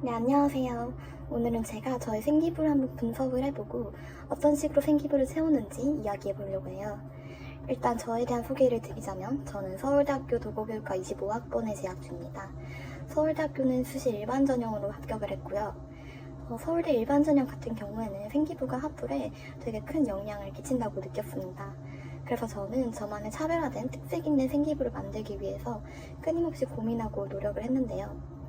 네, 안녕하세요. 오늘은 제가 저의 생기부를 한번 분석을 해보고 어떤 식으로 생기부를 세우는지 이야기해 보려고 해요. 일단 저에 대한 소개를 드리자면 저는 서울대학교 도고교육과 25학번에 재학 중입니다. 서울대학교는 수시 일반 전형으로 합격을 했고요. 서울대 일반 전형 같은 경우에는 생기부가 학부에 되게 큰 영향을 끼친다고 느꼈습니다. 그래서 저는 저만의 차별화된 특색 있는 생기부를 만들기 위해서 끊임없이 고민하고 노력을 했는데요.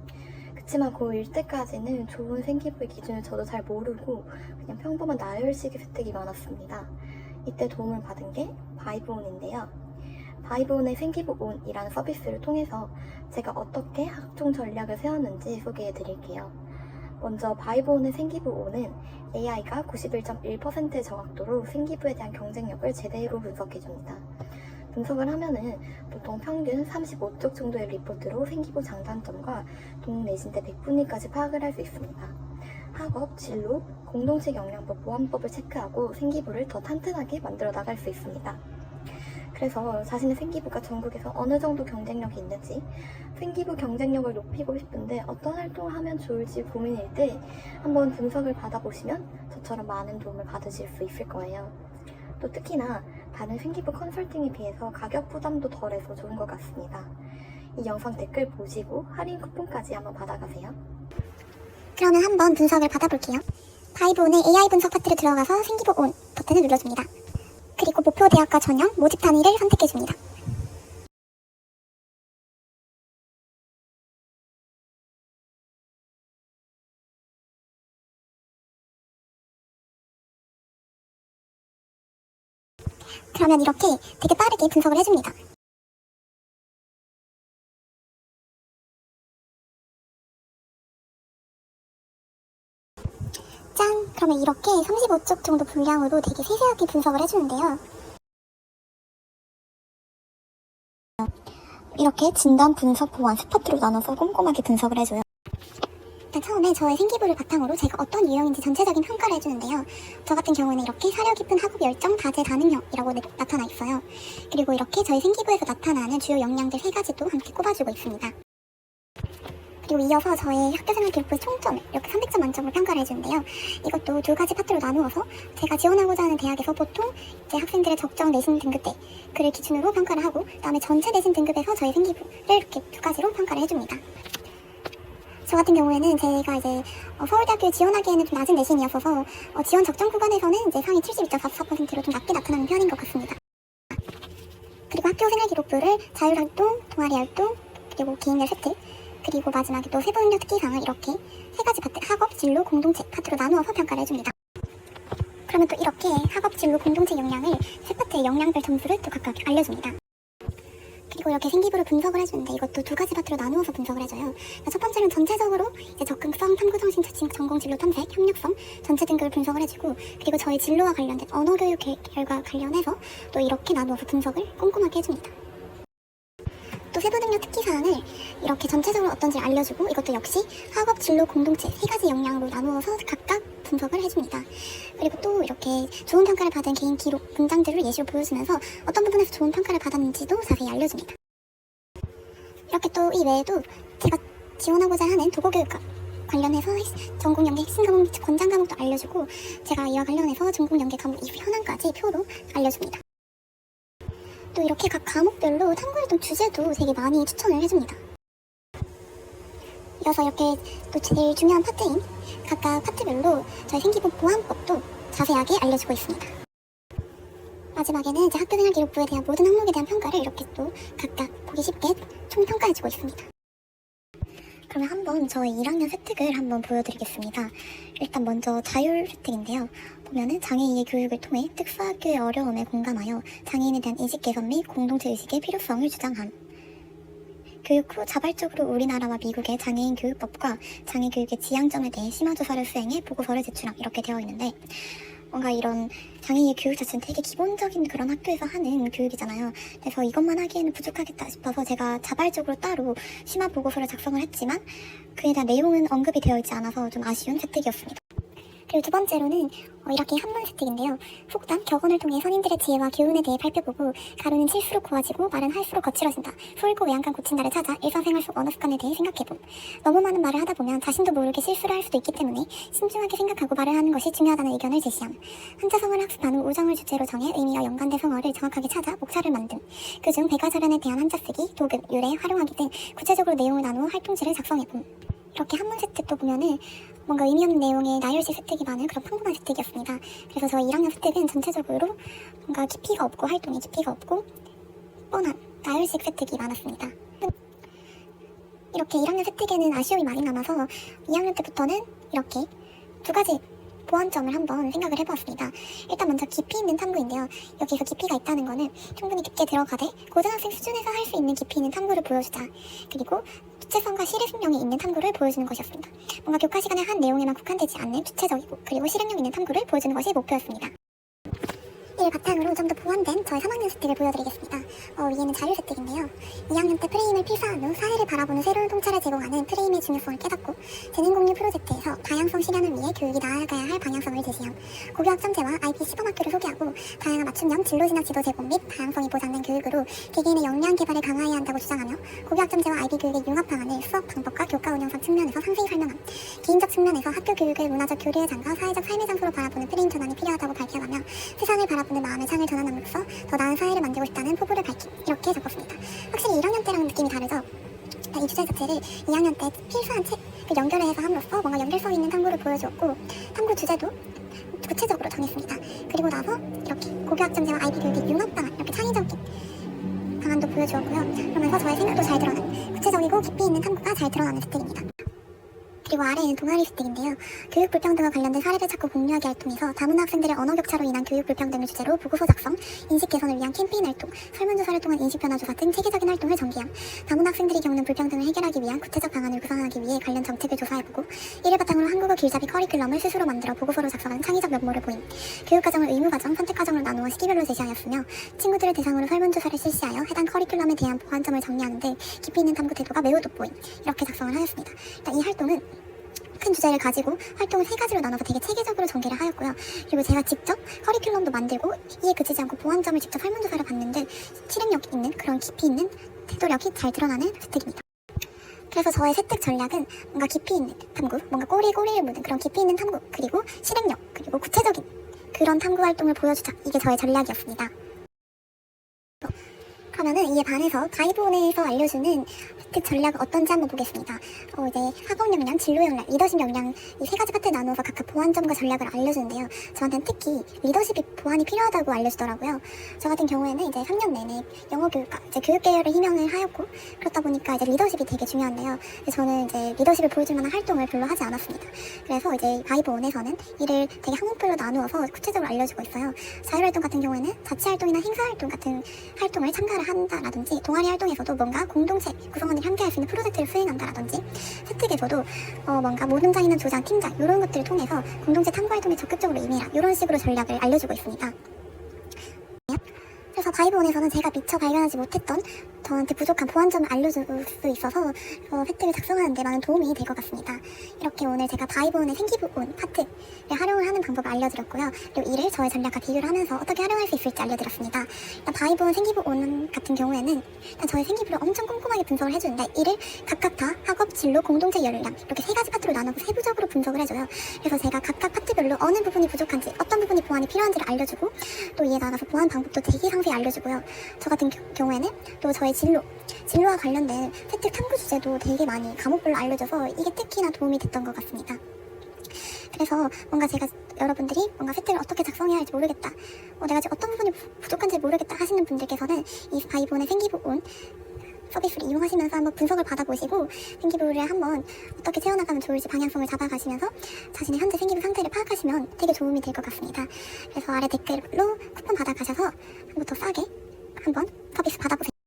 그치만 고1 때까지는 좋은 생기부의 기준을 저도 잘 모르고 그냥 평범한 나열식의 혜택이 많았습니다. 이때 도움을 받은 게 바이브온인데요. 바이브온의 생기부온이라는 서비스를 통해서 제가 어떻게 학종 전략을 세웠는지 소개해 드릴게요. 먼저 바이브온의 생기부온은 AI가 91.1%의 정확도로 생기부에 대한 경쟁력을 제대로 분석해줍니다. 분석을 하면은 보통 평균 35쪽 정도의 리포트로 생기부 장단점과 동내신대 100분위까지 파악을 할 수 있습니다. 학업, 진로, 공동체 영양법, 보안법을 체크하고 생기부를 더 탄탄하게 만들어 나갈 수 있습니다. 그래서 자신의 생기부가 전국에서 어느 정도 경쟁력이 있는지, 생기부 경쟁력을 높이고 싶은데 어떤 활동을 하면 좋을지 고민일 때 한번 분석을 받아보시면 저처럼 많은 도움을 받으실 수 있을 거예요. 또 특히나 다른 생기부 컨설팅에 비해서 가격 부담도 덜해서 좋은 것 같습니다. 이 영상 댓글 보시고 할인 쿠폰까지 한번 받아가세요. 그러면 한번 분석을 받아볼게요. 바이브온의 AI 분석 파트로 들어가서 생기부 온 버튼을 눌러줍니다. 그리고 목표 대학과 전형 모집 단위를 선택해줍니다. 그러면 이렇게 되게 빠르게 분석을 해줍니다. 짠! 그러면 이렇게 35쪽 정도 분량으로 되게 세세하게 분석을 해주는데요. 이렇게 진단, 분석, 보완, 스파트로 나눠서 꼼꼼하게 분석을 해줘요. 일단 처음에 저의 생기부를 바탕으로 제가 어떤 유형인지 전체적인 평가를 해주는데요. 저 같은 경우는 이렇게 사려 깊은 학업 열정, 다재 다능형이라고 나타나 있어요. 그리고 이렇게 저희 생기부에서 나타나는 주요 역량들 3가지도 함께 꼽아주고 있습니다. 그리고 이어서 저의 학교생활 기록부의 총점을 이렇게 300점 만점으로 평가를 해주는데요. 이것도 2가지 파트로 나누어서 제가 지원하고자 하는 대학에서 보통 이제 학생들의 적정 내신 등급대 그를 기준으로 평가를 하고, 그다음에 전체 내신 등급에서 저희 생기부를 이렇게 2가지로 평가를 해줍니다. 저 같은 경우에는 제가 이제 서울대학교에 지원하기에는 좀 낮은 내신이었어서 지원 적정 구간에서는 이제 상위 72.44%로 좀 낮게 나타나는 편인 것 같습니다. 그리고 학교생활 기록부를 자율활동, 동아리활동, 그리고 개인별 획득, 그리고 마지막에 또 세부 능력 특기사항을 이렇게 3가지 파트, 학업, 진로, 공동체 파트로 나누어서 평가를 해줍니다. 그러면 또 이렇게 학업, 진로, 공동체 역량을 3파트의 역량별 점수를 또 각각 알려줍니다. 그리고 이렇게 생기부를 분석을 해주는데 이것도 2가지 파트로 나누어서 분석을 해줘요. 첫 번째는 전체적으로 이제 접근성, 탐구정신, 전공 진로 탐색, 협력성, 전체 등급을 분석을 해주고, 그리고 저희 진로와 관련된 언어교육 결과 관련해서 또 이렇게 나누어서 분석을 꼼꼼하게 해줍니다. 또 세부 능력 특기사항을 이렇게 전체적으로 어떤지 알려주고, 이것도 역시 학업, 진로, 공동체 3가지 역량으로 나누어서 각각 분석을 해줍니다. 그리고 또 이렇게 좋은 평가를 받은 개인 기록, 문장들을 예시로 보여주면서 어떤 부분에서 좋은 평가를 받았는지도 자세히 알려줍니다. 이렇게 또 이 외에도 제가 지원하고자 하는 도고교육과 관련해서 전공 연계 핵심 과목 및 권장 과목도 알려주고, 제가 이와 관련해서 전공 연계 과목 이후 현황까지 표로 알려줍니다. 또 이렇게 각 과목별로 탐구활동 주제도 되게 많이 추천을 해줍니다. 이어서 이렇게 또 제일 중요한 파트인 각각 파트별로 저희 생기부 보안법도 자세하게 알려주고 있습니다. 마지막에는 이제 학교생활 기록부에 대한 모든 항목에 대한 평가를 이렇게 또 각각 보기 쉽게 총평가해주고 있습니다. 그러면 한번 저희 1학년 혜택을 한번 보여드리겠습니다. 일단 먼저 자율 혜택인데요. 보면은 장애인의 교육을 통해 특수학교의 어려움에 공감하여 장애인에 대한 인식 개선 및 공동체 의식의 필요성을 주장함. 교육 후 자발적으로 우리나라와 미국의 장애인 교육법과 장애교육의 지향점에 대해 심화조사를 수행해 보고서를 제출함, 이렇게 되어 있는데, 뭔가 이런 장애인의 교육 자체는 되게 기본적인 그런 학교에서 하는 교육이잖아요. 그래서 이것만 하기에는 부족하겠다 싶어서 제가 자발적으로 따로 심화 보고서를 작성을 했지만 그에 대한 내용은 언급이 되어 있지 않아서 좀 아쉬운 혜택이었습니다. 그리고 두 번째로는 이렇게 한문 세특인데요. 속담, 격언을 통해 선인들의 지혜와 교훈에 대해 살펴보고 가루는 칠수록 고와지고 말은 할수록 거칠어진다. 소잃고 외양간 고친다를 찾아 일상생활 속 언어 습관에 대해 생각해봄. 너무 많은 말을 하다 보면 자신도 모르게 실수를 할 수도 있기 때문에 신중하게 생각하고 말을 하는 것이 중요하다는 의견을 제시함. 한자성어를 학습한 후 우정을 주제로 정해 의미와 연관된 성어를 정확하게 찾아 목차를 만듦. 그중 백화절연에 대한 한자 쓰기, 도금, 유래, 활용하기 등 구체적으로 내용을 나누어 활동지를 작성해봄. 이렇게 한문 세특도 보면은 뭔가 의미 없는 내용의 나열식 세특이 많은 그런 평범한 세특이었습니다. 그래서 저희 1학년 세특은 전체적으로 뭔가 깊이가 없고 활동이 깊이가 없고 뻔한 나열식 세특이 많았습니다. 이렇게 1학년 세특에는 아쉬움이 많이 남아서 2학년 때부터는 이렇게 두 가지 보완점을 한번 생각을 해보았습니다. 일단 먼저 깊이 있는 탐구인데요. 여기서 깊이가 있다는 거는 충분히 깊게 들어가되 고등학생 수준에서 할 수 있는 깊이 있는 탐구를 보여주자. 그리고 주체성과 실행력이 있는 탐구를 보여주는 것이었습니다. 뭔가 교과 시간에 한 내용에만 국한되지 않는 주체적이고 그리고 실행력 있는 탐구를 보여주는 것이 목표였습니다. 이를 바탕으로 좀 더 보완된 저의 3학년 세특을 보여드리겠습니다. 위에는 자유 세특인데요. 2학년 때 프레임을 필사한 후 사회를 바라보는 새로운 통찰을 제공하는 프레임의 중요성을 깨닫고 재능공유 프로젝트에서 다양성 실현을 위해 교육이 나아가야 할 방향성을 제시함. 고교학점제와 IP 시범학교를 소개하고 다양한 맞춤형 진로진학 지도 제공 및 다양성이 보장된 교육으로 개개인의 역량 개발을 강화해야 한다고 주장하며 고교학점제와 IB 교육의 융합 방안을 수업 방법과 교과 운영상 측면에서 상세히 설명함. 개인적 측면에서 학교 교육을 문화적 교류의 장과 사회적 삶의 장소로 바라보는 프레임 전환이 필요하다고 밝혀가며 세상을 바라보는 마음의 창을 전환함으로써 더 나은 사회를 만들고 싶다는 포부를 밝힘. 이렇게 적었습니다. 확실히 1학년 때랑 느낌이 다르죠? 이 주제 자체를 2학년 때 필수한 책을 연결해서 함으로써 뭔가 연결성 있는 탐구를 보여주었고 탐구 주제도 구체적으로 정했습니다. 그리고 나서 이렇게 고교학점제와 IB 교육의 융합 방안, 이렇게 창의적인 방안도 보여주었고요. 그러면서 저의 생각도 잘 드러난 구체적이고 깊이 있는 탐구가 잘 드러나는 스택입니다. 그리고 아래에는 동아리 스택인데요. 교육 불평등과 관련된 사례를 찾고 공유하기 활동에서 다문화 학생들의 언어 격차로 인한 교육 불평등을 주제로 보고서 작성, 인식 개선을 위한 캠페인 활동, 설문조사를 통한 인식 변화 조사 등 체계적인 활동을 전개함. 다문화 학생들이 겪는 불평등을 해결하기 위한 구체적 방안을 구상하기 위해 관련 정책을 조사해보고 이를 바탕으로 한국어 길잡이 커리큘럼을 스스로 만들어 보고서로 작성하는 창의적 면모를 보임. 교육과정을 의무과정, 선택과정으로 나누어 시기별로 제시하였으며 친구들을 대상으로 설문조사를 실시하여 해당 커리큘럼에 대한 보완점을 정리하는 등 깊이 있는 탐구 태도가 매우 돋보임. 이렇게 작성을 하였습니다. 일단 이 활동은 큰 주제를 가지고 활동을 3가지로 나눠서 되게 체계적으로 전개를 하였고요. 그리고 제가 직접 커리큘럼도 만들고 이에 그치지 않고 보완점을 직접 설문조사를 봤는데 실행력 있는 그런 깊이 있는 태도력이 잘 드러나는 스택입니다. 그래서 저의 세특 전략은 뭔가 깊이 있는 탐구, 뭔가 꼬리를 묻은 그런 깊이 있는 탐구, 그리고 실행력, 그리고 구체적인 그런 탐구 활동을 보여주자. 이게 저의 전략이었습니다. 그러면은 이에 반해서 가이드온에서 알려주는 세특 전략은 어떤지 한번 보겠습니다. 이제 학업 역량, 진로 역량, 리더십 역량 이 3가지 파트에 나누어서 각각 보완점과 전략을 알려주는데요. 저한테는 특히 리더십이 보완이 필요하다고 알려주더라고요. 저 같은 경우에는 이제 3년 내내 영어 교육과 이제 교육 계열을 희망을 하였고 그렇다 보니까 이제 리더십이 되게 중요한데요. 저는 이제 리더십을 보여줄 만한 활동을 별로 하지 않았습니다. 그래서 이제 가이드온에서는 이를 되게 항목별로 나누어서 구체적으로 알려주고 있어요. 자율활동 같은 경우에는 자치활동이나 행사활동 같은 활동을 참가를 한다라든지 동아리 활동에서도 뭔가 공동체 구성원들이 함께할 수 있는 프로젝트를 수행한다라든지 세특에서도 뭔가 모등장이나 조장, 팀장 이런 것들을 통해서 공동체 탐구 활동에 적극적으로 임해라 이런 식으로 전략을 알려주고 있습니다. 그래서 가이드온에서는 제가 미처 발견하지 못했던 저한테 부족한 보완점을 알려줄 수 있어서 세특을 작성하는 데 많은 도움이 될 것 같습니다. 이렇게 오늘 제가 가이드온의 생기부온 파트를 활용을 하는 방법을 알려드렸고요. 그리고 이를 저의 전략과 비교를 하면서 어떻게 활용할 수 있을지 알려드렸습니다. 일단 가이드온 생기부온 같은 경우에는 일단 저의 생기부를 엄청 꼼꼼하게 분석을 해주는데 이를 각각 다 학업, 진로, 공동체 역량 이렇게 3가지 파트로 나누고 세부적으로 분석을 해줘요. 그래서 제가 각각 파트별로 어느 부분이 부족한지 어떤 부분이 보완이 필요한지를 알려주고 또 이에 나가서 보완 방법도 되게 상세히 알려주고요. 저 같은 경우에는 또 저의 진로와 관련된 세특 탐구 주제도 되게 많이 과목별로 알려줘서 이게 특히나 도움이 됐던 것 같습니다. 그래서 뭔가 제가 여러분들이 뭔가 세특을 어떻게 작성해야 할지 모르겠다, 내가 지금 어떤 부분이 부족한지 모르겠다 하시는 분들께서는 이 가이드온의 생기부온 서비스를 이용하시면서 한번 분석을 받아보시고 생기부를 한번 어떻게 채워나가면 좋을지 방향성을 잡아가시면서 자신의 현재 생기부 상태를 파악하시면 되게 도움이 될 것 같습니다. 그래서 아래 댓글로 쿠폰 받아가셔서 한번 더 싸게 한번 서비스 받아보세요.